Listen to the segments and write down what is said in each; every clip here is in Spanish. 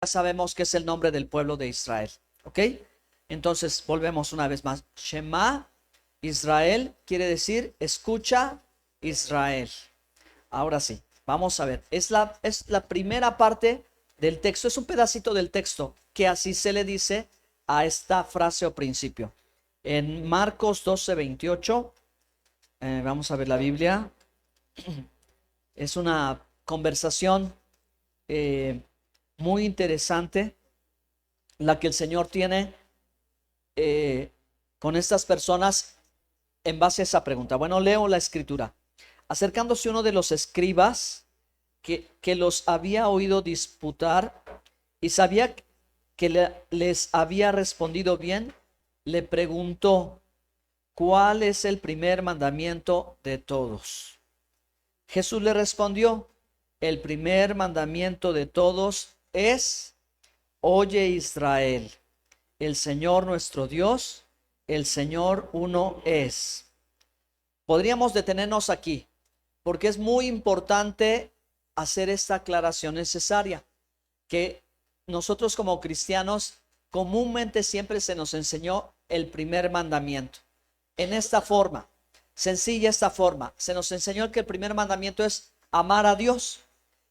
ya sabemos que es el nombre del pueblo de Israel. ¿Ok? Entonces volvemos una vez más. Shema Israel quiere decir escucha Israel. Ahora sí, vamos a ver. Es la primera parte del texto. Es un pedacito del texto que así se le dice a esta frase o principio. En Marcos 12:28, vamos a ver la Biblia. Es una conversación eh, muy interesante la que el Señor tiene eh, con estas personas en base a esa pregunta. Bueno, leo la escritura. Acercándose uno de los escribas que los había oído disputar y sabía que les había respondido bien, le preguntó, ¿cuál es el primer mandamiento de todos? Jesús le respondió, el primer mandamiento de todos es, oye Israel, el Señor nuestro Dios, el Señor uno es. Podríamos detenernos aquí, porque es muy importante hacer esta aclaración necesaria, que nosotros como cristianos comúnmente siempre se nos enseñó el primer mandamiento. En esta forma, sencilla esta forma, se nos enseñó que el primer mandamiento es amar a Dios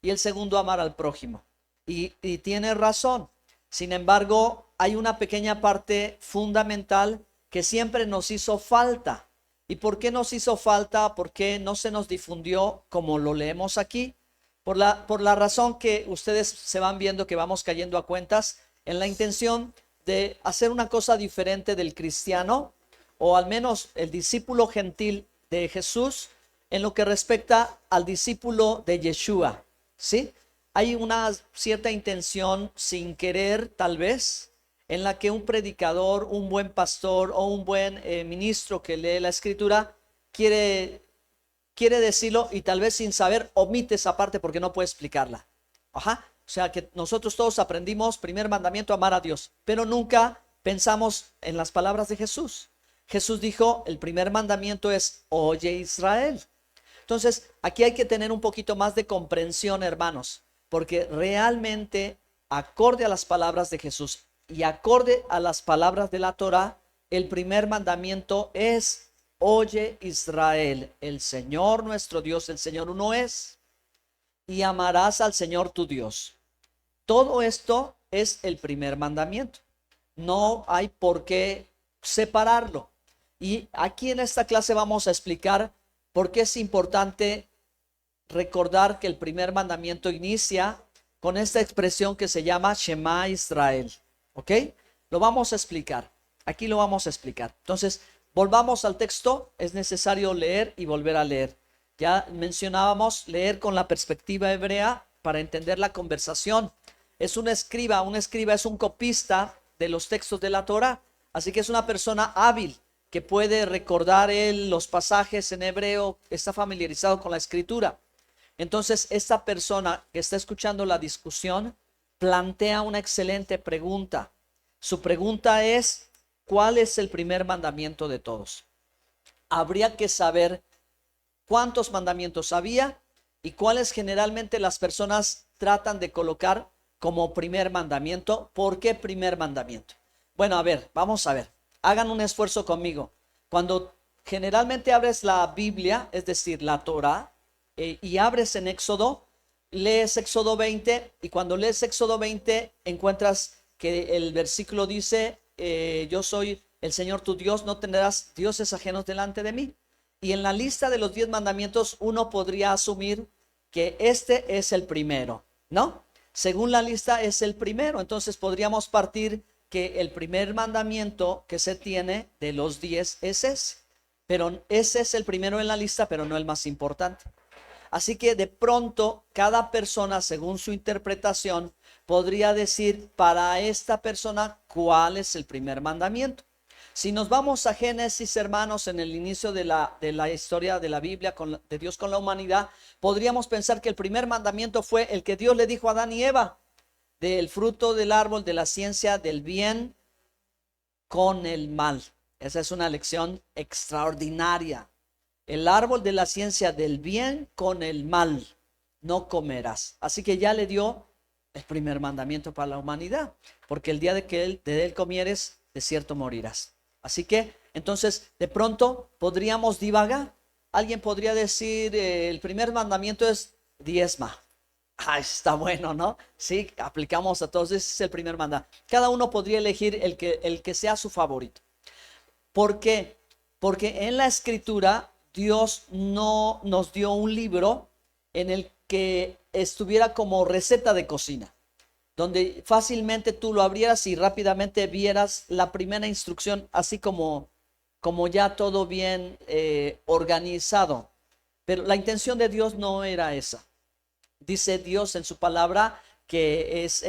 y el segundo amar al prójimo. Y tiene razón. Sin embargo, hay una pequeña parte fundamental que siempre nos hizo falta. ¿Y por qué nos hizo falta? ¿Por qué no se nos difundió como lo leemos aquí? Por la razón que ustedes se van viendo que vamos cayendo a cuentas en la intención de hacer una cosa diferente del cristiano, o al menos el discípulo gentil de Jesús, en lo que respecta al discípulo de Yeshua, ¿sí? Hay una cierta intención sin querer, tal vez, en la que un predicador, un buen pastor o un buen ministro que lee la escritura quiere decirlo y tal vez sin saber omite esa parte porque no puede explicarla. Ajá. O sea que nosotros todos aprendimos, primer mandamiento, amar a Dios, pero nunca pensamos en las palabras de Jesús. Jesús dijo, el primer mandamiento es, oye Israel. Entonces, aquí hay que tener un poquito más de comprensión, hermanos, porque realmente, acorde a las palabras de Jesús y acorde a las palabras de la Torá, el primer mandamiento es, oye Israel, el Señor nuestro Dios, el Señor uno es, y amarás al Señor tu Dios. Todo esto es el primer mandamiento. No hay por qué separarlo. Y aquí en esta clase vamos a explicar por qué es importante recordar que el primer mandamiento inicia con esta expresión que se llama Shema Israel. ¿Ok? Lo vamos a explicar. Aquí lo vamos a explicar. Entonces, volvamos al texto. Es necesario leer y volver a leer. Ya mencionábamos leer con la perspectiva hebrea para entender la conversación. Es un escriba es un copista de los textos de la Torah. Así que es una persona hábil que puede recordar él los pasajes en hebreo, está familiarizado con la escritura. Entonces, esta persona que está escuchando la discusión plantea una excelente pregunta. Su pregunta es, ¿cuál es el primer mandamiento de todos? Habría que saber cuántos mandamientos había y cuáles generalmente las personas tratan de colocar como primer mandamiento. ¿Por qué primer mandamiento? Bueno, a ver, vamos a ver. Hagan un esfuerzo conmigo. Cuando generalmente abres la Biblia, es decir, la Torah, y abres en Éxodo, lees Éxodo 20 y cuando lees Éxodo 20 encuentras que el versículo dice, yo soy el Señor tu Dios, no tendrás dioses ajenos delante de mí. Y en la lista de los 10 mandamientos uno podría asumir que este es el primero, ¿no? Según la lista es el primero, entonces podríamos partir que el primer mandamiento que se tiene de los 10 es ese. Pero ese es el primero en la lista, pero no el más importante. Así que de pronto cada persona, según su interpretación, podría decir para esta persona cuál es el primer mandamiento. Si nos vamos a Génesis, hermanos, en el inicio de la historia de la Biblia, de Dios con la humanidad, podríamos pensar que el primer mandamiento fue el que Dios le dijo a Adán y Eva, del fruto del árbol de la ciencia del bien con el mal. Esa es una lección extraordinaria. El árbol de la ciencia del bien con el mal no comerás. Así que ya le dio El primer mandamiento para la humanidad, porque el día de él comieres, de cierto morirás. Así que, entonces, de pronto podríamos divagar. Alguien podría decir, el primer mandamiento es diezma. Ah, está bueno, ¿no? Sí, aplicamos a todos, ese es el primer mandamiento. Cada uno podría elegir el que sea su favorito. ¿Por qué? Porque en la escritura Dios no nos dio un libro en el que estuviera como receta de cocina, donde fácilmente tú lo abrieras y rápidamente vieras la primera instrucción, así como ya todo bien organizado. Pero la intención de Dios no era esa. Dice Dios en su palabra que es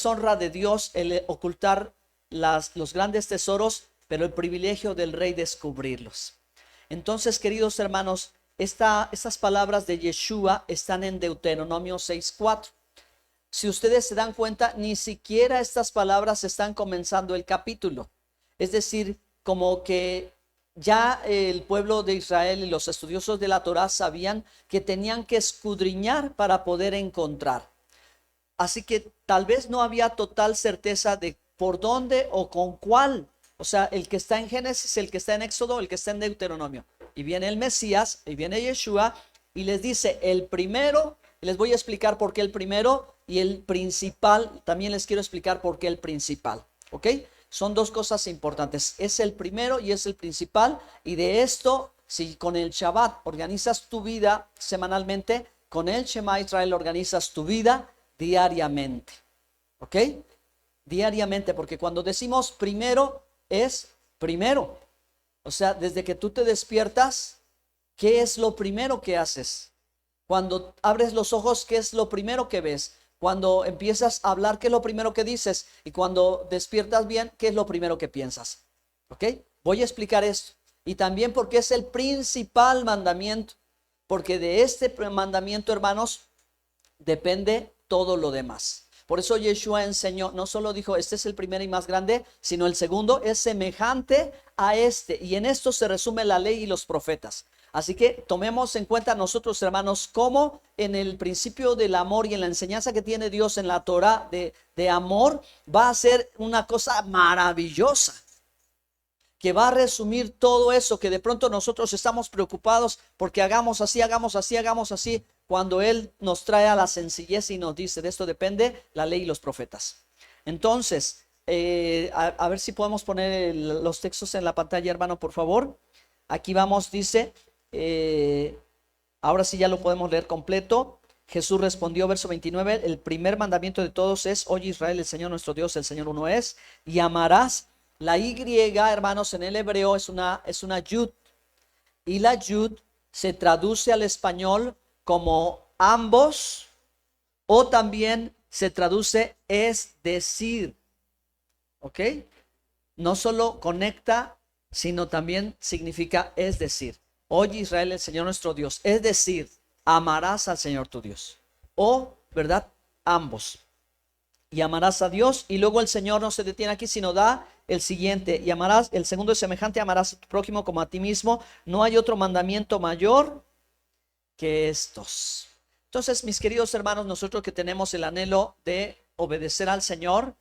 honra de Dios el ocultar los grandes tesoros, pero el privilegio del rey descubrirlos. Entonces, queridos hermanos, estas palabras de Yeshua están en Deuteronomio 6:4. Si ustedes se dan cuenta, ni siquiera estas palabras están comenzando el capítulo. Es decir, como que ya el pueblo de Israel y los estudiosos de la Torá sabían que tenían que escudriñar para poder encontrar. Así que tal vez no había total certeza de por dónde o con cuál. O sea, el que está en Génesis, el que está en Éxodo, el que está en Deuteronomio. Y viene el Mesías, y viene Yeshua, y les dice el primero, y les voy a explicar por qué el primero, y el principal, también les quiero explicar por qué el principal. ¿Ok? Son dos cosas importantes. Es el primero y es el principal. Y de esto, si con el Shabbat organizas tu vida semanalmente, con el Shema Israel organizas tu vida diariamente. ¿Ok? Diariamente, porque cuando decimos primero, es primero. O sea, desde que tú te despiertas, ¿qué es lo primero que haces? Cuando abres los ojos, ¿qué es lo primero que ves? Cuando empiezas a hablar, ¿qué es lo primero que dices? Y cuando despiertas bien, ¿qué es lo primero que piensas? ¿Ok? Voy a explicar esto. Y también porque es el principal mandamiento. Porque de este mandamiento, hermanos, depende todo lo demás. Por eso Yeshua enseñó, no solo dijo, este es el primero y más grande, sino el segundo es semejante a este. Y en esto se resume la ley y los profetas. Así que tomemos en cuenta nosotros, hermanos, cómo en el principio del amor y en la enseñanza que tiene Dios en la Torah de amor, va a ser una cosa maravillosa, que va a resumir todo eso que de pronto nosotros estamos preocupados porque hagamos así, hagamos así, hagamos así, cuando Él nos trae a la sencillez y nos dice, de esto depende la ley y los profetas. Entonces, a ver si podemos poner los textos en la pantalla, hermano, por favor. Aquí vamos, dice, ahora sí ya lo podemos leer completo. Jesús respondió, verso 29, el primer mandamiento de todos es, oye Israel, el Señor nuestro Dios, el Señor uno es, y amarás. La Y, hermanos, en el hebreo es una yud, y la yud se traduce al español como ambos, o también se traduce es decir, ¿ok? No solo conecta, sino también significa es decir. Oye Israel, el Señor nuestro Dios, es decir, amarás al Señor tu Dios, o, ¿verdad? Ambos. Y amarás a Dios, y luego el Señor no se detiene aquí, sino da el siguiente, y amarás, el segundo es semejante, amarás a tu prójimo como a ti mismo. No hay otro mandamiento mayor que estos. Entonces, mis queridos hermanos, nosotros que tenemos el anhelo de obedecer al Señor,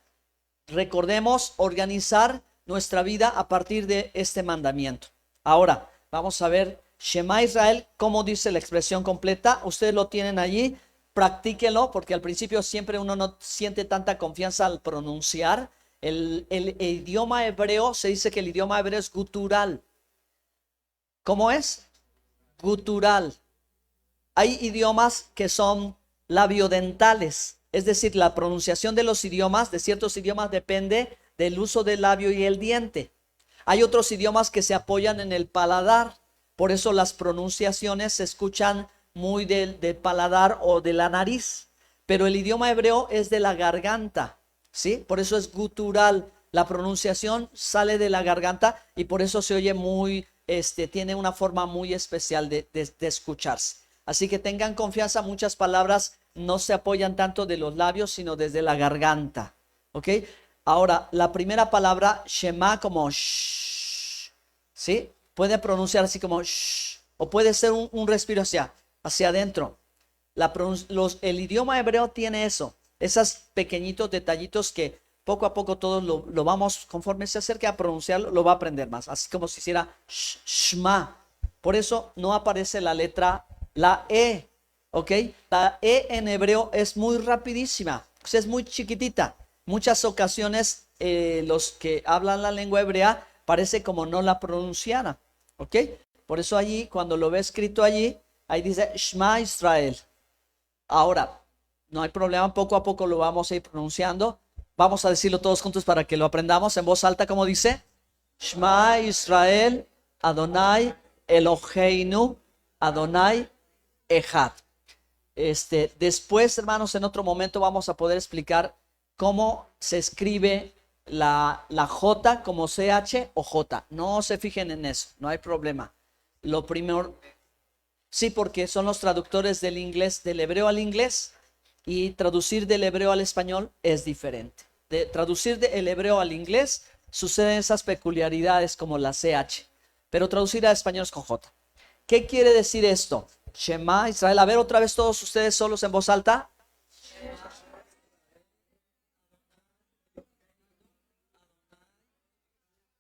recordemos organizar nuestra vida a partir de este mandamiento. Ahora, vamos a ver Shema Israel, cómo dice la expresión completa. Ustedes lo tienen allí, practíquenlo, porque al principio siempre uno no siente tanta confianza al pronunciar. El idioma hebreo, se dice que el idioma hebreo es gutural. ¿Cómo es? Gutural. Hay idiomas que son labiodentales, es decir, la pronunciación de los idiomas, de ciertos idiomas, depende del uso del labio y el diente. Hay otros idiomas que se apoyan en el paladar, por eso las pronunciaciones se escuchan muy del paladar o de la nariz, pero el idioma hebreo es de la garganta, ¿sí? Por eso es gutural, la pronunciación sale de la garganta y por eso se oye muy, tiene una forma muy especial de escucharse. Así que tengan confianza, muchas palabras no se apoyan tanto de los labios, sino desde la garganta. ¿Ok? Ahora, la primera palabra, Shema, como shh, ¿sí? Puede pronunciar así como shh, o puede ser un respiro hacia adentro. El idioma hebreo tiene eso, esos pequeñitos detallitos que poco a poco todos lo vamos, conforme se acerque a pronunciarlo, lo va a aprender más. Así como si hiciera shma. Por eso no aparece la letra, la E, ¿ok? La E en hebreo es muy rapidísima, o sea, es muy chiquitita. Muchas ocasiones los que hablan la lengua hebrea parece como no la pronunciaran, ¿ok? Por eso allí, cuando lo ve escrito allí, ahí dice Shema Israel. Ahora, no hay problema, poco a poco lo vamos a ir pronunciando. Vamos a decirlo todos juntos para que lo aprendamos en voz alta, como dice. Shema Israel, Adonai Eloheinu, Adonai Echad. Después, hermanos, en otro momento vamos a poder explicar cómo se escribe la J como CH o J. No se fijen en eso, no hay problema. Lo primero, sí, porque son los traductores del inglés, del hebreo al inglés, y traducir del hebreo al español es diferente. De traducir del hebreo al inglés suceden esas peculiaridades como la CH, pero traducir a español es con J. ¿Qué quiere decir esto? Shema Israel. A ver otra vez todos ustedes solos en voz alta.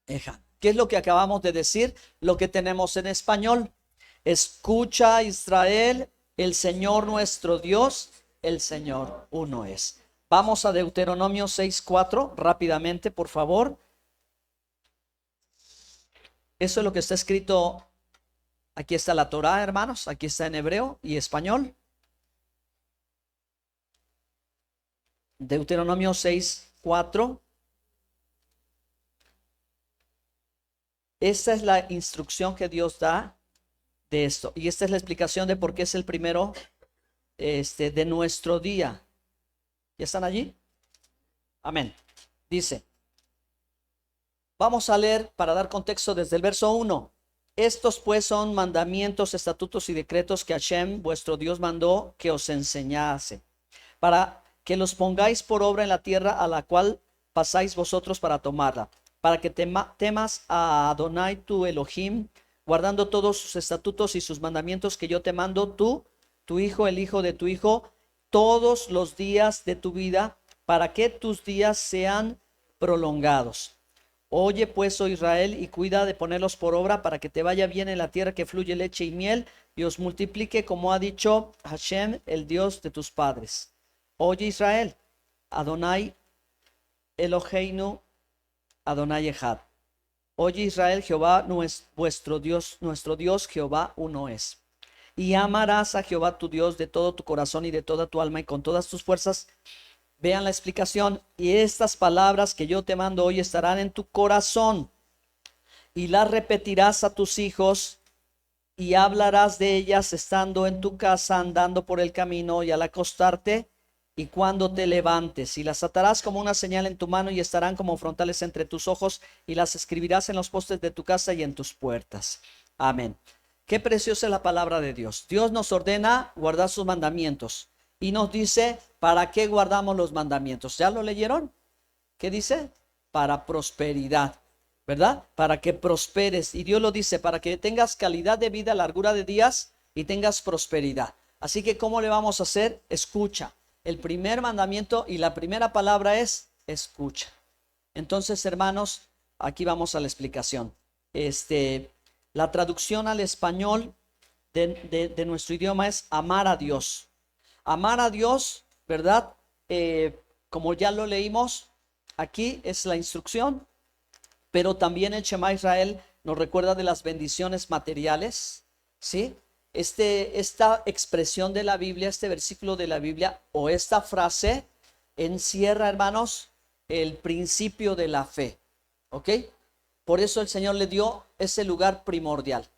¿Qué es lo que acabamos de decir? Lo que tenemos en español. Escucha Israel, el Señor nuestro Dios, el Señor uno es. Vamos a Deuteronomio 6:4 rápidamente, por favor. Eso es lo que está escrito. Aquí está la Torá, hermanos. Aquí está en hebreo y español. Deuteronomio 6:4. Esta es la instrucción que Dios da de esto. Y esta es la explicación de por qué es el primero de nuestro día. ¿Ya están allí? Amén. Dice, vamos a leer para dar contexto desde el verso 1. Estos pues son mandamientos, estatutos y decretos que Hashem, vuestro Dios, mandó que os enseñase, para que los pongáis por obra en la tierra a la cual pasáis vosotros para tomarla, para que temas a Adonai tu Elohim, guardando todos sus estatutos y sus mandamientos que yo te mando, tú, tu hijo, el hijo de tu hijo, todos los días de tu vida, para que tus días sean prolongados. Oye pues, oh Israel, y cuida de ponerlos por obra para que te vaya bien en la tierra que fluye leche y miel, y os multiplique como ha dicho Hashem, el Dios de tus padres. Oye Israel, Adonai Eloheinu, Adonai Echad. Oye Israel, Jehová vuestro Dios, nuestro Dios, Jehová uno es. Y amarás a Jehová tu Dios de todo tu corazón y de toda tu alma y con todas tus fuerzas. Vean la explicación. Y estas palabras que yo te mando hoy estarán en tu corazón, y las repetirás a tus hijos, y hablarás de ellas estando en tu casa, andando por el camino y al acostarte y cuando te levantes, y las atarás como una señal en tu mano y estarán como frontales entre tus ojos, y las escribirás en los postes de tu casa y en tus puertas. Amén. Qué preciosa es la palabra de Dios. Dios nos ordena guardar sus mandamientos y nos dice para qué guardamos los mandamientos. ¿Ya lo leyeron? ¿Qué dice? Para prosperidad, ¿verdad? Para que prosperes. Y Dios lo dice, para que tengas calidad de vida, largura de días y tengas prosperidad. Así que, ¿cómo le vamos a hacer? Escucha. El primer mandamiento y la primera palabra es escucha. Entonces, hermanos, aquí vamos a la explicación. La traducción al español de nuestro idioma es amar a Dios. Amar a Dios, ¿verdad? Como ya lo leímos, aquí es la instrucción, pero también el Shema Israel nos recuerda de las bendiciones materiales, ¿sí? Esta expresión de la Biblia, este versículo de la Biblia o esta frase encierra, hermanos, el principio de la fe, ¿ok? Por eso el Señor le dio ese lugar primordial.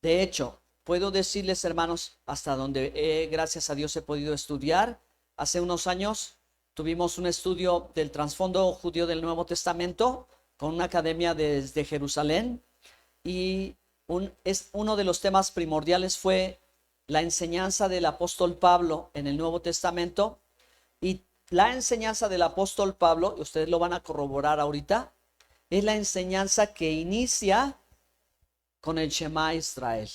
De hecho, puedo decirles, hermanos, hasta donde gracias a Dios he podido estudiar. Hace unos años tuvimos un estudio del trasfondo judío del Nuevo Testamento con una academia desde Jerusalén, y uno de los temas primordiales fue la enseñanza del apóstol Pablo en el Nuevo Testamento. Y la enseñanza del apóstol Pablo, y ustedes lo van a corroborar ahorita, es la enseñanza que inicia con el Shema Israel.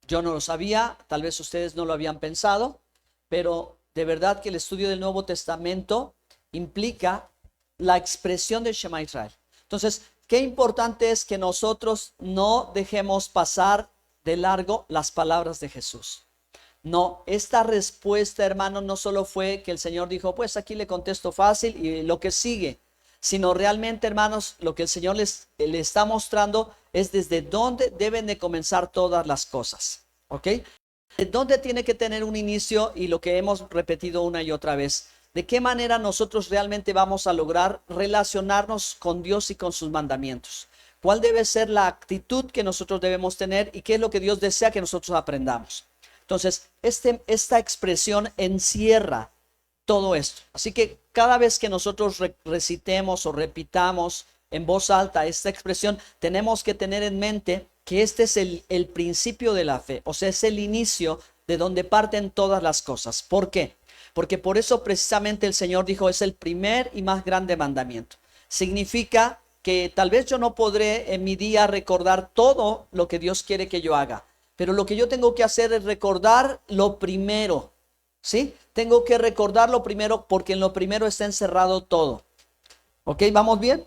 Yo no lo sabía, tal vez ustedes no lo habían pensado, pero de verdad que el estudio del Nuevo Testamento implica la expresión del Shema Israel. Entonces, qué importante es que nosotros no dejemos pasar de largo las palabras de Jesús. No, esta respuesta, hermano, no solo fue que el Señor dijo, pues aquí le contesto fácil y lo que sigue, sino realmente, hermanos, lo que el Señor le está mostrando es desde dónde deben de comenzar todas las cosas, ¿ok? De dónde tiene que tener un inicio y lo que hemos repetido una y otra vez. ¿De qué manera nosotros realmente vamos a lograr relacionarnos con Dios y con sus mandamientos? ¿Cuál debe ser la actitud que nosotros debemos tener y qué es lo que Dios desea que nosotros aprendamos? Entonces, esta expresión encierra todo esto. Así que cada vez que nosotros recitemos o repitamos en voz alta esta expresión, tenemos que tener en mente que este es el principio de la fe. O sea, es el inicio de donde parten todas las cosas. ¿Por qué? Porque por eso precisamente el Señor dijo, es el primer y más grande mandamiento. Significa que tal vez yo no podré en mi día recordar todo lo que Dios quiere que yo haga. Pero lo que yo tengo que hacer es recordar lo primero, ¿sí? Tengo que recordar lo primero porque en lo primero está encerrado todo. ¿Ok? ¿Vamos bien?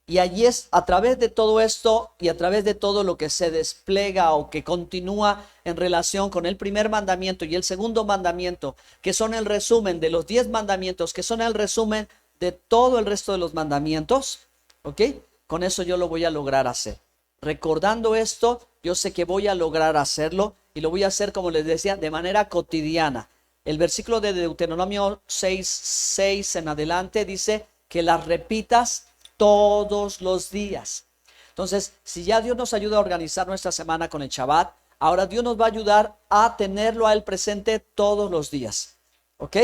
Y allí es a través de todo esto y a través de todo lo que se despliega o que continúa en relación con el primer mandamiento y el segundo mandamiento, que son el resumen de los 10 mandamientos, que son el resumen de todo el resto de los mandamientos, ¿ok? Con eso yo lo voy a lograr hacer. Recordando esto, yo sé que voy a lograr hacerlo y lo voy a hacer, como les decía, de manera cotidiana. El versículo de Deuteronomio 6:6 en adelante dice que las repitas todos los días. Entonces, si ya Dios nos ayuda a organizar nuestra semana con el Shabbat, ahora Dios nos va a ayudar a tenerlo a Él presente todos los días. ¿Ok?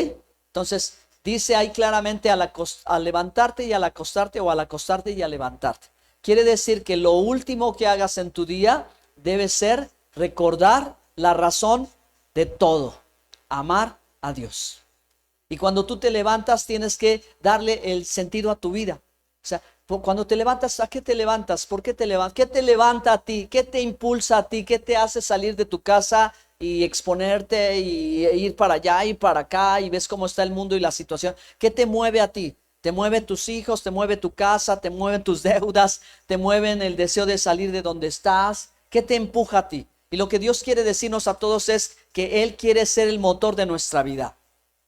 Entonces, dice ahí claramente al levantarte y al acostarte, o al acostarte y al levantarte. Quiere decir que lo último que hagas en tu día debe ser recordar la razón de todo: amar a Dios. Y cuando tú te levantas, tienes que darle el sentido a tu vida. O sea, cuando te levantas, ¿a qué te levantas? ¿Por qué te levantas? ¿Qué te levanta a ti? ¿Qué te impulsa a ti? ¿Qué te hace salir de tu casa y exponerte y ir para allá y para acá y ves cómo está el mundo y la situación? ¿Qué te mueve a ti? Te mueven tus hijos, te mueve tu casa, te mueven tus deudas, te mueven el deseo de salir de donde estás. ¿Qué te empuja a ti? Y lo que Dios quiere decirnos a todos es que Él quiere ser el motor de nuestra vida.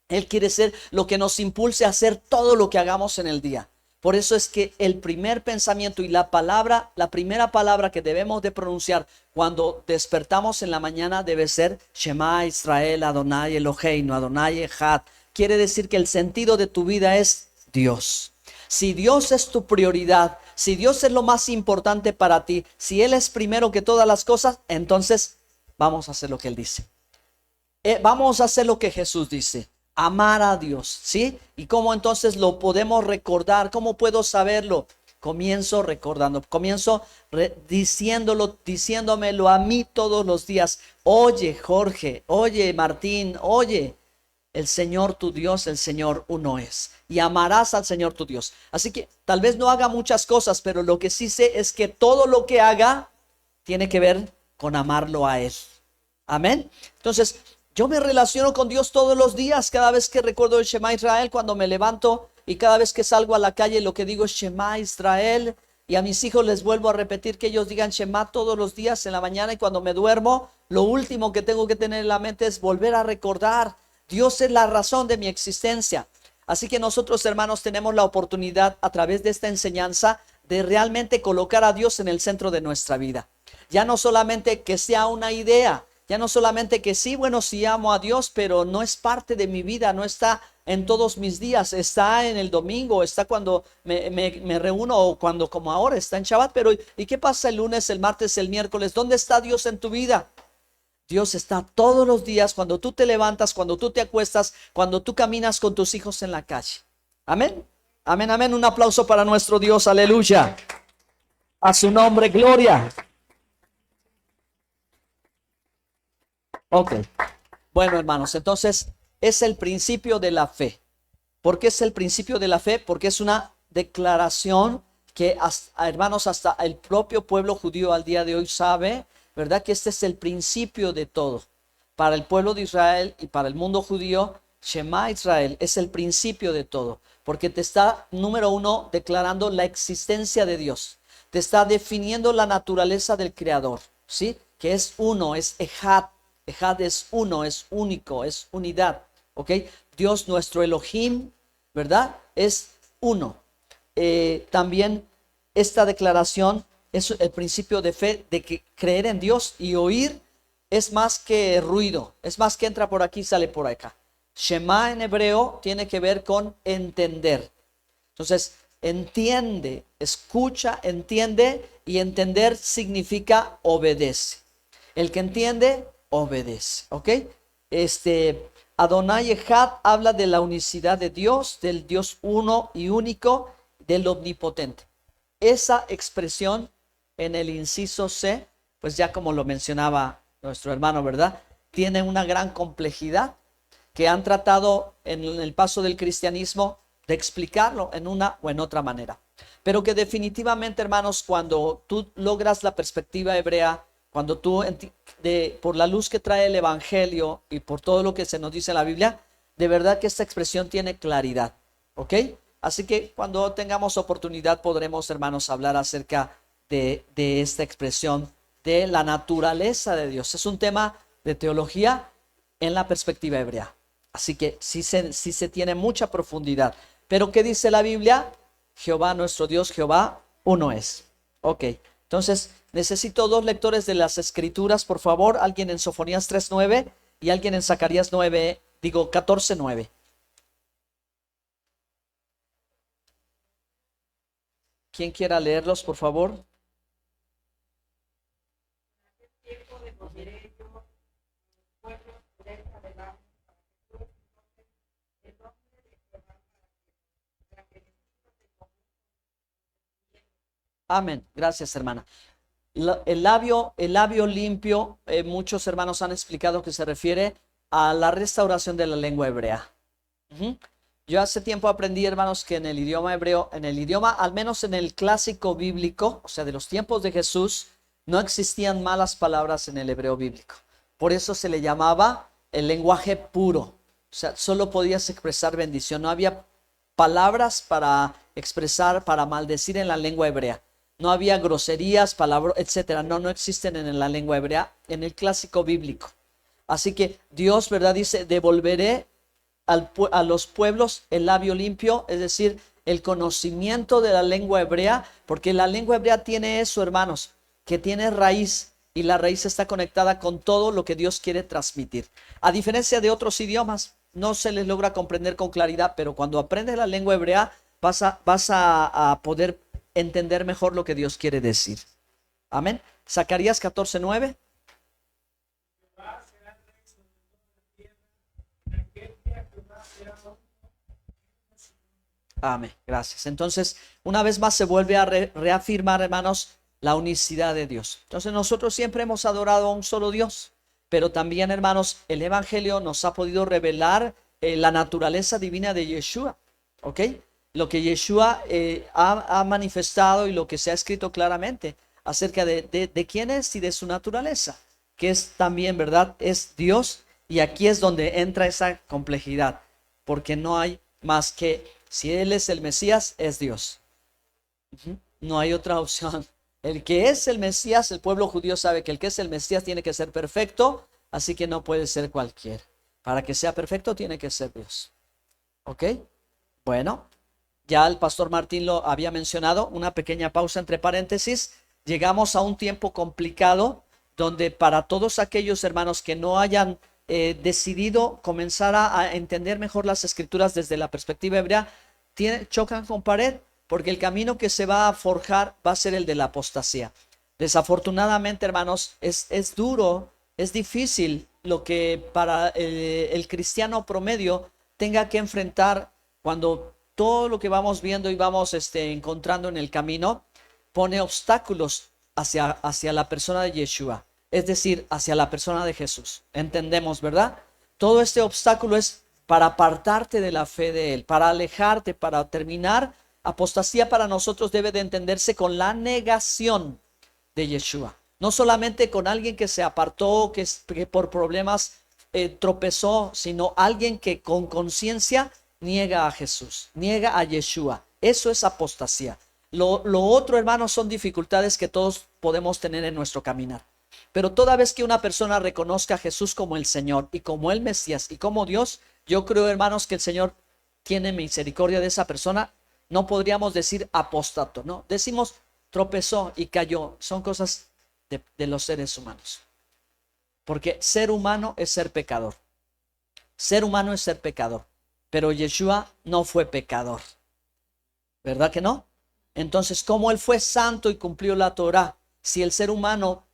Él quiere ser lo que nos impulse a hacer todo lo que hagamos en el día. Por eso es que el primer pensamiento y la primera palabra que debemos de pronunciar cuando despertamos en la mañana debe ser Shema Israel Adonai Eloheinu, Adonai Echad. Quiere decir que el sentido de tu vida es Dios. Si Dios es tu prioridad, si Dios es lo más importante para ti, si Él es primero que todas las cosas, entonces vamos a hacer lo que Él dice. Vamos a hacer lo que Jesús dice. Amar a Dios, ¿sí? ¿Y cómo entonces lo podemos recordar? ¿Cómo puedo saberlo? Comienzo recordando, diciéndomelo a mí todos los días. Oye, Jorge, oye, Martín, oye, el Señor tu Dios, el Señor uno es. Y amarás al Señor tu Dios. Así que tal vez no haga muchas cosas, pero lo que sí sé es que todo lo que haga tiene que ver con amarlo a Él. Amén. Entonces, yo me relaciono con Dios todos los días, cada vez que recuerdo el Shema Israel, cuando me levanto y cada vez que salgo a la calle, lo que digo es Shema Israel. Y a mis hijos les vuelvo a repetir que ellos digan Shema todos los días en la mañana, y cuando me duermo, lo último que tengo que tener en la mente es volver a recordar: Dios es la razón de mi existencia. Así que nosotros, hermanos, tenemos la oportunidad a través de esta enseñanza de realmente colocar a Dios en el centro de nuestra vida. Ya no solamente que sea una idea, ya no solamente que sí, bueno, sí amo a Dios, pero no es parte de mi vida, no está en todos mis días, está en el domingo, está cuando me reúno, o cuando, como ahora, está en Shabbat. Pero ¿y qué pasa el lunes, el martes, el miércoles? ¿Dónde está Dios en tu vida? Dios está todos los días, cuando tú te levantas, cuando tú te acuestas, cuando tú caminas con tus hijos en la calle. Amén, amén, amén. Un aplauso para nuestro Dios, aleluya. A su nombre, gloria. Ok, bueno, hermanos, entonces es el principio de la fe. ¿Por qué es el principio de la fe? Porque es una declaración que, hermanos, hasta el propio pueblo judío al día de hoy sabe, ¿verdad?, que este es el principio de todo. para el pueblo de Israel y para el mundo judío, Shema Israel es el principio de todo, porque te está, número uno, declarando la existencia de Dios. Te está definiendo la naturaleza del Creador, ¿sí? Que es uno, es Ejad. Ejad es uno, es único, es unidad, ¿ok? Dios nuestro Elohim, ¿verdad? Es uno. También esta declaración es el principio de fe, de que creer en Dios y oír es más que ruido, es más que entra por aquí y sale por acá. Shema en hebreo tiene que ver con entender. Entonces, entiende, escucha, entiende, y entender significa obedece. El que entiende, obedece, ¿ok? Adonai Echad habla de la unicidad de Dios, del Dios uno y único, del omnipotente. Esa expresión en el inciso C, pues ya como lo mencionaba nuestro hermano, ¿verdad? Tiene una gran complejidad que han tratado en el paso del cristianismo de explicarlo en una o en otra manera. Pero que definitivamente, hermanos, cuando tú logras la perspectiva hebrea, cuando tú, por la luz que trae el Evangelio y por todo lo que se nos dice en la Biblia, de verdad que esta expresión tiene claridad, ¿ok? Así que cuando tengamos oportunidad podremos, hermanos, hablar acerca de esta expresión de la naturaleza de Dios. Es un tema de teología en la perspectiva hebrea. Así que sí se tiene mucha profundidad. Pero ¿qué dice la Biblia? Jehová nuestro Dios, Jehová uno es. Ok, entonces necesito dos lectores de las Escrituras, por favor. Alguien en Sofonías 3:9 y alguien en Zacarías 14:9. ¿Quién quiera leerlos, por favor? Amén. Gracias, hermana. El labio limpio, muchos hermanos han explicado que se refiere a la restauración de la lengua hebrea. Yo hace tiempo aprendí, hermanos, que en el idioma hebreo, al menos en el clásico bíblico, o sea, de los tiempos de Jesús, no existían malas palabras en el hebreo bíblico. Por eso se le llamaba el lenguaje puro. O sea, solo podías expresar bendición. No había palabras para expresar, para maldecir en la lengua hebrea. No había groserías, palabras, etcétera. No existen en la lengua hebrea, en el clásico bíblico. Así que Dios, ¿verdad? Dice, devolveré a los pueblos el labio limpio, es decir, el conocimiento de la lengua hebrea, porque la lengua hebrea tiene eso, hermanos, que tiene raíz, y la raíz está conectada con todo lo que Dios quiere transmitir. A diferencia de otros idiomas, no se les logra comprender con claridad, pero cuando aprendes la lengua hebrea, vas a poder entender mejor lo que Dios quiere decir. Amén. Zacarías 14:9. Amén, gracias. Entonces, una vez más se vuelve a reafirmar, hermanos, la unicidad de Dios. Entonces, nosotros siempre hemos adorado a un solo Dios, pero también, hermanos, el Evangelio nos ha podido revelar la naturaleza divina de Yeshua, ¿ok? Lo que Yeshua ha manifestado y lo que se ha escrito claramente acerca de quién es y de su naturaleza, que es también, ¿verdad? Es Dios, y aquí es donde entra esa complejidad, porque no hay más que, si Él es el Mesías, es Dios. No hay otra opción. El que es el Mesías, el pueblo judío sabe que el que es el Mesías tiene que ser perfecto, así que no puede ser cualquiera. Para que sea perfecto tiene que ser Dios. ¿Ok? Bueno, ya el pastor Martín lo había mencionado, una pequeña pausa entre paréntesis. Llegamos a un tiempo complicado donde para todos aquellos hermanos que no hayan decidido comenzar a entender mejor las escrituras desde la perspectiva hebrea, chocan con pared, porque el camino que se va a forjar va a ser el de la apostasía. Desafortunadamente, hermanos, es duro, es difícil lo que para el cristiano promedio tenga que enfrentar cuando todo lo que vamos viendo y vamos encontrando en el camino pone obstáculos hacia la persona de Yeshua, es decir, hacia la persona de Jesús. Entendemos, ¿verdad? Todo este obstáculo es para apartarte de la fe de Él, para alejarte, para terminar. Apostasía para nosotros debe de entenderse con la negación de Yeshua. No solamente con alguien que se apartó, que por problemas tropezó, sino alguien que con conciencia niega a Jesús, niega a Yeshua. Eso es apostasía. Lo otro, hermanos, son dificultades que todos podemos tener en nuestro caminar. Pero toda vez que una persona reconozca a Jesús como el Señor y como el Mesías y como Dios, yo creo, hermanos, que el Señor tiene misericordia de esa persona. No podríamos decir apostato, ¿no? Decimos tropezó y cayó. Son cosas de los seres humanos. Porque ser humano es ser pecador. Ser humano es ser pecador. Pero Yeshua no fue pecador. ¿Verdad que no? Entonces, ¿cómo él fue santo y cumplió la Torá? Si el ser humano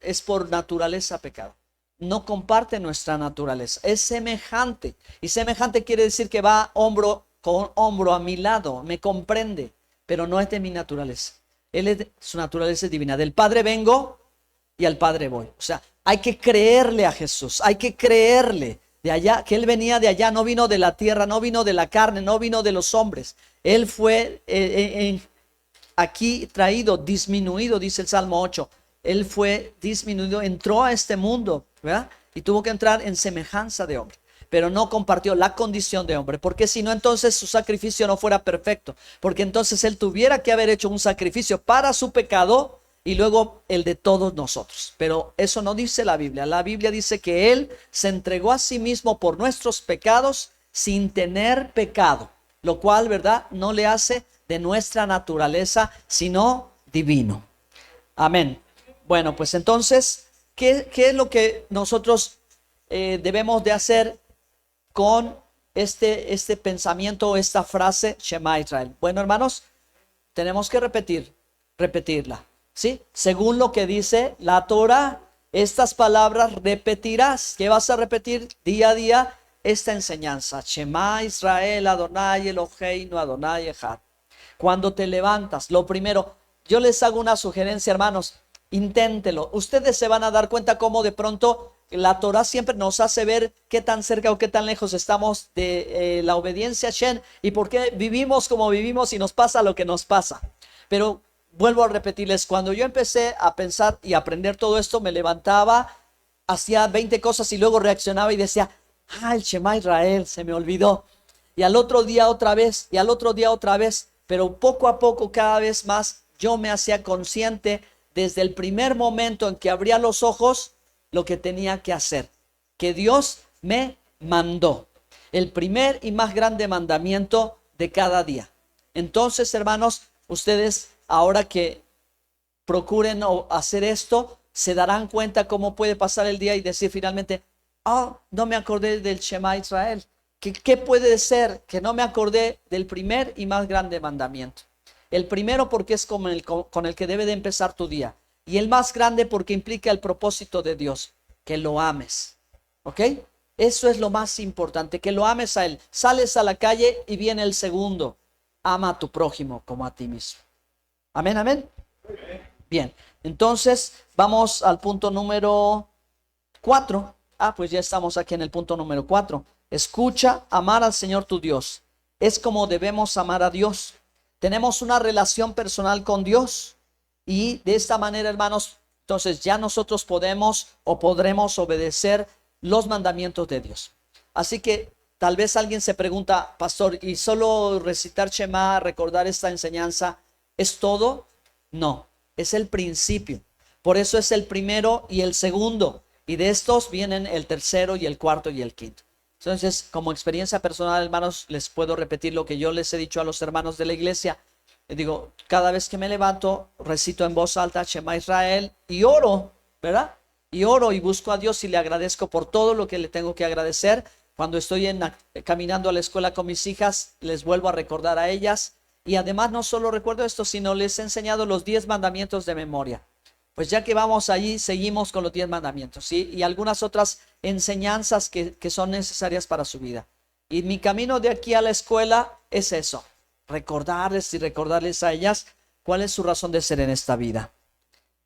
es por naturaleza pecado. No comparte nuestra naturaleza. Es semejante. Y semejante quiere decir que va hombro con hombro a mi lado. Me comprende. Pero no es de mi naturaleza. Su naturaleza es divina. Del Padre vengo y al Padre voy. O sea, hay que creerle a Jesús. Hay que creerle de allá, que él venía de allá, no vino de la tierra, no vino de la carne, no vino de los hombres. Él fue aquí traído, disminuido, dice el Salmo 8. Él fue disminuido, entró a este mundo, ¿verdad? Y tuvo que entrar en semejanza de hombre. Pero no compartió la condición de hombre, porque si no, entonces su sacrificio no fuera perfecto. Porque entonces él tuviera que haber hecho un sacrificio para su pecado y luego el de todos nosotros. Pero eso no dice la Biblia. La Biblia dice que él se entregó a sí mismo por nuestros pecados sin tener pecado, lo cual, ¿verdad?, no le hace de nuestra naturaleza, sino divino. Amén. Bueno, pues entonces, ¿qué es lo que nosotros debemos de hacer con este pensamiento, esta frase, Shema Israel? Bueno, hermanos, tenemos que repetirla. ¿Sí? Según lo que dice la Torah, estas palabras repetirás. ¿Qué vas a repetir día a día? Esta enseñanza. Shema Israel, Adonai Eloheinu, Adonai Echad. Cuando te levantas, lo primero, yo les hago una sugerencia, hermanos, inténtelo. Ustedes se van a dar cuenta cómo de pronto la Torah siempre nos hace ver qué tan cerca o qué tan lejos estamos de la obediencia a Shem y por qué vivimos como vivimos y nos pasa lo que nos pasa. Pero vuelvo a repetirles, cuando yo empecé a pensar y aprender todo esto, me levantaba, hacía 20 cosas y luego reaccionaba y decía, el Shema Israel, se me olvidó. Y al otro día otra vez, y al otro día otra vez, pero poco a poco, cada vez más, yo me hacía consciente desde el primer momento en que abría los ojos, lo que tenía que hacer, que Dios me mandó. El primer y más grande mandamiento de cada día. Entonces, hermanos, ustedes ahora que procuren hacer esto, se darán cuenta cómo puede pasar el día y decir finalmente, no me acordé del Shema Israel. ¿Qué puede ser que no me acordé del primer y más grande mandamiento? El primero porque es con el que debe de empezar tu día. Y el más grande porque implica el propósito de Dios, que lo ames. ¿Ok? Eso es lo más importante, que lo ames a Él. Sales a la calle y viene el segundo. Ama a tu prójimo como a ti mismo. Amén, amén. Bien, entonces vamos al punto número 4. Pues ya estamos aquí en el punto número 4. Escucha, amar al Señor tu Dios. Es como debemos amar a Dios. Tenemos una relación personal con Dios. Y de esta manera, hermanos, entonces ya nosotros podemos o podremos obedecer los mandamientos de Dios. Así que tal vez alguien se pregunta, pastor, ¿y solo recitar Shema, recordar esta enseñanza, es todo? No, es el principio. Por eso es el primero y el segundo. Y de estos vienen el tercero y el cuarto y el quinto. Entonces, como experiencia personal, hermanos, les puedo repetir lo que yo les he dicho a los hermanos de la iglesia. Digo, cada vez que me levanto, recito en voz alta Shema Israel y oro, ¿verdad? Y oro y busco a Dios y le agradezco por todo lo que le tengo que agradecer. Cuando estoy caminando a la escuela con mis hijas, les vuelvo a recordar a ellas. Y además no solo recuerdo esto, sino les he enseñado los 10 mandamientos de memoria. Pues ya que vamos allí, seguimos con los 10 mandamientos, ¿sí? Y algunas otras enseñanzas que son necesarias para su vida. Y mi camino de aquí a la escuela es eso. Recordarles a ellas cuál es su razón de ser en esta vida.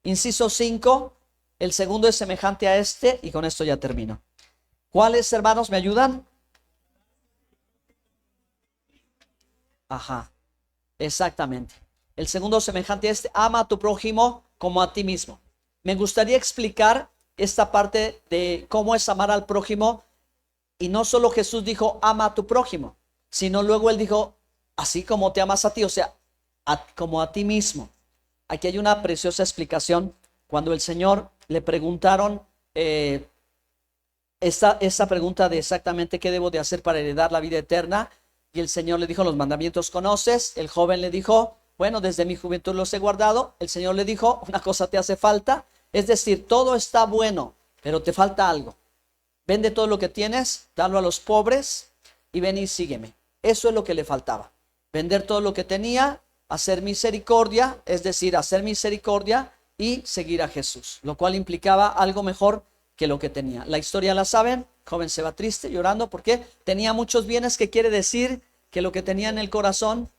Inciso 5, el segundo es semejante a este y con esto ya termino. ¿Cuáles, hermanos, me ayudan? Exactamente. El segundo semejante a este, ama a tu prójimo como a ti mismo. Me gustaría explicar esta parte de cómo es amar al prójimo. Y no solo Jesús dijo, ama a tu prójimo, sino luego él dijo, así como te amas a ti, o sea, como a ti mismo. Aquí hay una preciosa explicación. Cuando el Señor le preguntaron esta pregunta de exactamente qué debo de hacer para heredar la vida eterna, y el Señor le dijo, los mandamientos conoces. El joven le dijo, bueno, desde mi juventud los he guardado. El Señor le dijo, una cosa te hace falta, es decir, todo está bueno, pero te falta algo. Vende todo lo que tienes, dalo a los pobres y ven y sígueme. Eso es lo que le faltaba. Vender todo lo que tenía, hacer misericordia, es decir, hacer misericordia y seguir a Jesús, lo cual implicaba algo mejor que lo que tenía. La historia la saben, el joven se va triste, llorando, porque tenía muchos bienes, que quiere decir que lo que tenía en el corazón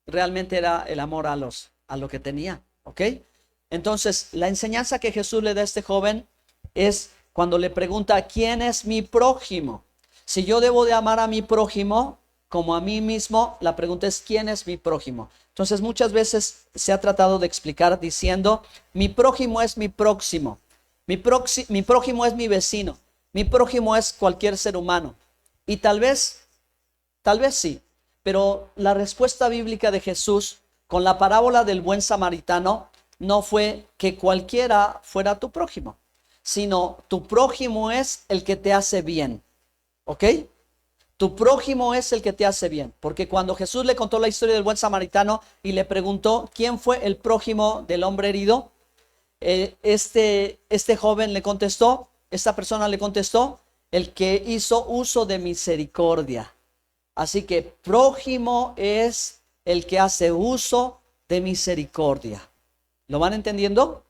realmente era el amor a lo que tenía, ¿ok? Entonces, la enseñanza que Jesús le da a este joven es cuando le pregunta, ¿quién es mi prójimo? Si yo debo de amar a mi prójimo como a mí mismo, la pregunta es, ¿quién es mi prójimo? Entonces, muchas veces se ha tratado de explicar diciendo, mi prójimo es mi próximo. Mi prójimo es mi vecino. Mi prójimo es cualquier ser humano. Y tal vez sí. Pero la respuesta bíblica de Jesús con la parábola del buen samaritano no fue que cualquiera fuera tu prójimo, sino tu prójimo es el que te hace bien. ¿Ok? Tu prójimo es el que te hace bien. Porque cuando Jesús le contó la historia del buen samaritano y le preguntó quién fue el prójimo del hombre herido, este joven le contestó, esta persona le contestó, el que hizo uso de misericordia. Así que prójimo es el que hace uso de misericordia. ¿Lo van entendiendo?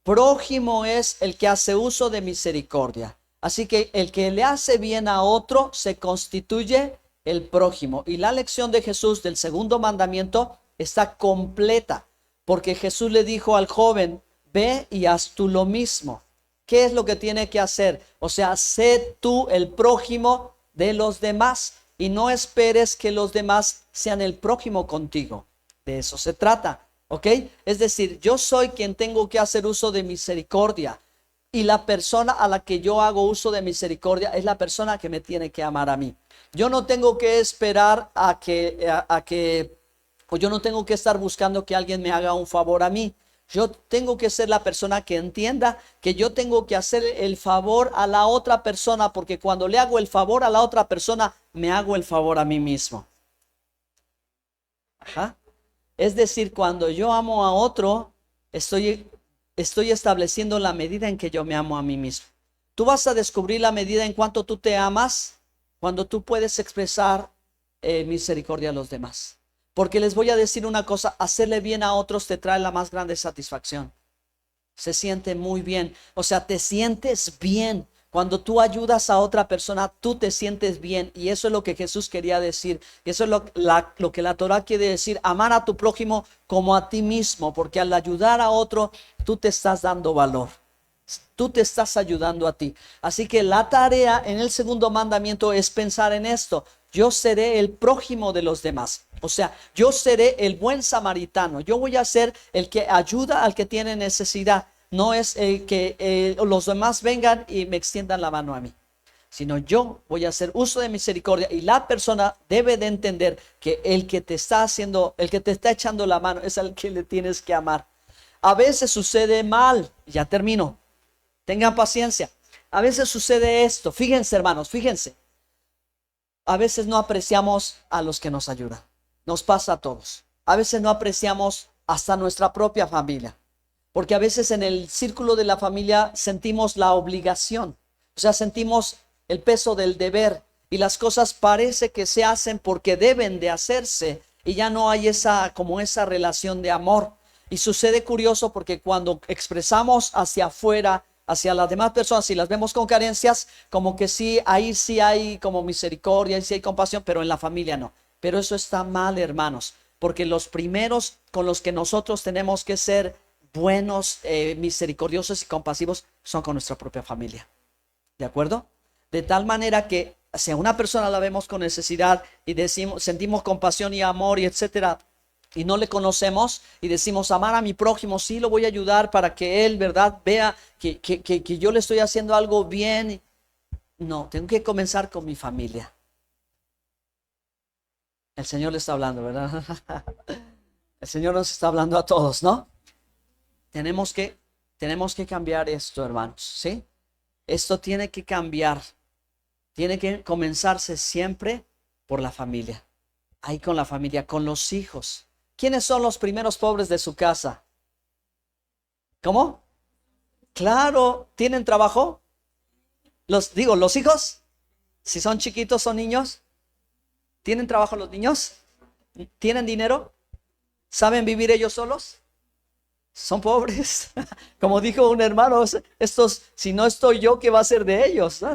Prójimo es el que hace uso de misericordia. Así que el que le hace bien a otro se constituye el prójimo. Y la lección de Jesús del segundo mandamiento está completa, porque Jesús le dijo al joven, ve y haz tú lo mismo. ¿Qué es lo que tiene que hacer? O sea, sé tú el prójimo de los demás y no esperes que los demás sean el prójimo contigo. De eso se trata, ¿ok? Es decir, yo soy quien tengo que hacer uso de misericordia y la persona a la que yo hago uso de misericordia es la persona que me tiene que amar a mí. Yo no tengo que esperar o yo no tengo que estar buscando que alguien me haga un favor a mí. Yo tengo que ser la persona que entienda que yo tengo que hacer el favor a la otra persona, porque cuando le hago el favor a la otra persona, me hago el favor a mí mismo. Ajá. Es decir, cuando yo amo a otro, estoy estableciendo la medida en que yo me amo a mí mismo. Tú vas a descubrir la medida en cuanto tú te amas cuando tú puedes expresar misericordia a los demás. Porque les voy a decir una cosa, hacerle bien a otros te trae la más grande satisfacción. Se siente muy bien, o sea, te sientes bien. Cuando tú ayudas a otra persona, tú te sientes bien. Y eso es lo que Jesús quería decir. Y eso es lo que la Torah quiere decir, amar a tu prójimo como a ti mismo. Porque al ayudar a otro, tú te estás dando valor. Tú te estás ayudando a ti. Así que la tarea en el segundo mandamiento es pensar en esto. Yo seré el prójimo de los demás. O sea, yo seré el buen samaritano. Yo voy a ser el que ayuda al que tiene necesidad. No es el que los demás vengan y me extiendan la mano a mí, sino yo voy a hacer uso de misericordia. Y la persona debe de entender que el que te está echando la mano es al que le tienes que amar. A veces sucede mal. Ya termino. Tengan paciencia. A veces sucede esto. Fíjense, hermanos, fíjense. A veces no apreciamos a los que nos ayudan. Nos pasa a todos. A veces no apreciamos hasta nuestra propia familia. Porque a veces en el círculo de la familia sentimos la obligación. O sea, sentimos el peso del deber. Y las cosas parece que se hacen porque deben de hacerse. Y ya no hay esa relación de amor. Y sucede curioso porque cuando expresamos hacia afuera, hacia las demás personas, si las vemos con carencias, como que sí, ahí sí hay como misericordia, ahí sí hay compasión, pero en la familia no. Pero eso está mal, hermanos, porque los primeros con los que nosotros tenemos que ser buenos, misericordiosos y compasivos son con nuestra propia familia. ¿De acuerdo? De tal manera que si a una persona la vemos con necesidad y sentimos compasión y amor y etcétera, y no le conocemos y decimos amar a mi prójimo, sí lo voy a ayudar para que él, ¿verdad?, vea que yo le estoy haciendo algo bien. No, tengo que comenzar con mi familia. El Señor le está hablando, ¿verdad? El Señor nos está hablando a todos, ¿no? Tenemos que cambiar esto, hermanos, ¿sí? Esto tiene que cambiar. Tiene que comenzarse siempre por la familia. Ahí con la familia, con los hijos. ¿Quiénes son los primeros pobres de su casa? ¿Cómo? Claro, ¿tienen trabajo? Los hijos, si son chiquitos, son niños. ¿Tienen trabajo los niños? ¿Tienen dinero? ¿Saben vivir ellos solos? Son pobres. Como dijo un hermano, estos, si no estoy yo, ¿qué va a ser de ellos? ¿No?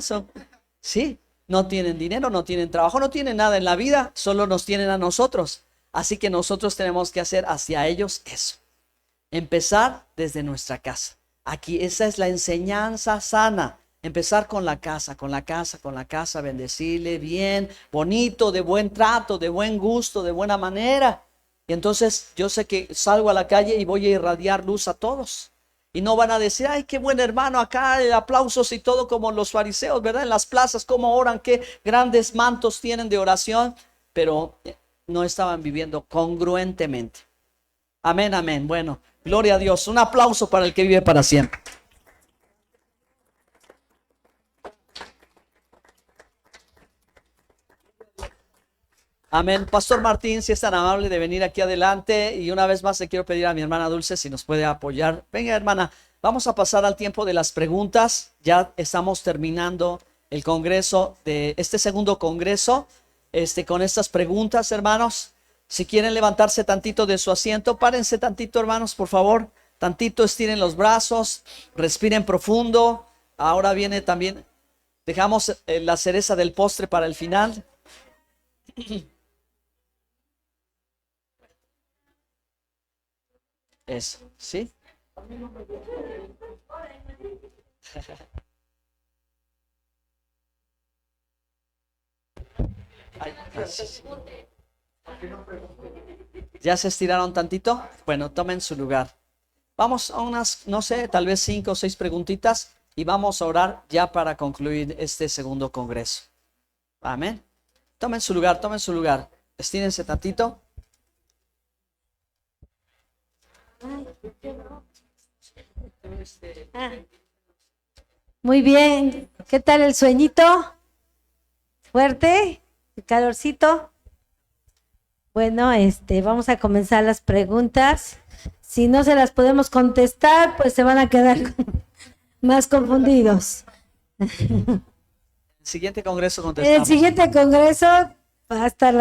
Sí, no tienen dinero, no tienen trabajo, no tienen nada en la vida, solo nos tienen a nosotros. Así que nosotros tenemos que hacer hacia ellos eso. Empezar desde nuestra casa. Aquí esa es la enseñanza sana. Empezar con la casa, bendecirle bien, bonito, de buen trato, de buen gusto, de buena manera. Y entonces yo sé que salgo a la calle y voy a irradiar luz a todos. Y no van a decir, ay, qué buen hermano acá, aplausos y todo como los fariseos, ¿verdad? En las plazas, cómo oran, qué grandes mantos tienen de oración, pero no estaban viviendo congruentemente. Amén, amén. Bueno, gloria a Dios. Un aplauso para el que vive para siempre. Amén. Pastor Martín, si es tan amable de venir aquí adelante. Y una vez más le quiero pedir a mi hermana Dulce si nos puede apoyar. Venga, hermana, vamos a pasar al tiempo de las preguntas. Ya estamos terminando el congreso de este segundo congreso. Con estas preguntas, hermanos. Si quieren levantarse tantito de su asiento, párense tantito, hermanos, por favor. Tantito, estiren los brazos, respiren profundo. Ahora viene también, dejamos la cereza del postre para el final. Eso, ¿sí? Ay, gracias. ¿Ya se estiraron tantito? Bueno, tomen su lugar. Vamos a unas, no sé, tal vez 5 o 6 preguntitas y vamos a orar ya para concluir este segundo congreso. Amén. Tomen su lugar, tomen su lugar. Estírense tantito. Muy bien. ¿Qué tal el sueñito? ¿Fuerte? ¿El calorcito? Bueno, vamos a comenzar las preguntas. Si no se las podemos contestar, pues se van a quedar más confundidos. Siguiente congreso En el contestamos. siguiente congreso va a estar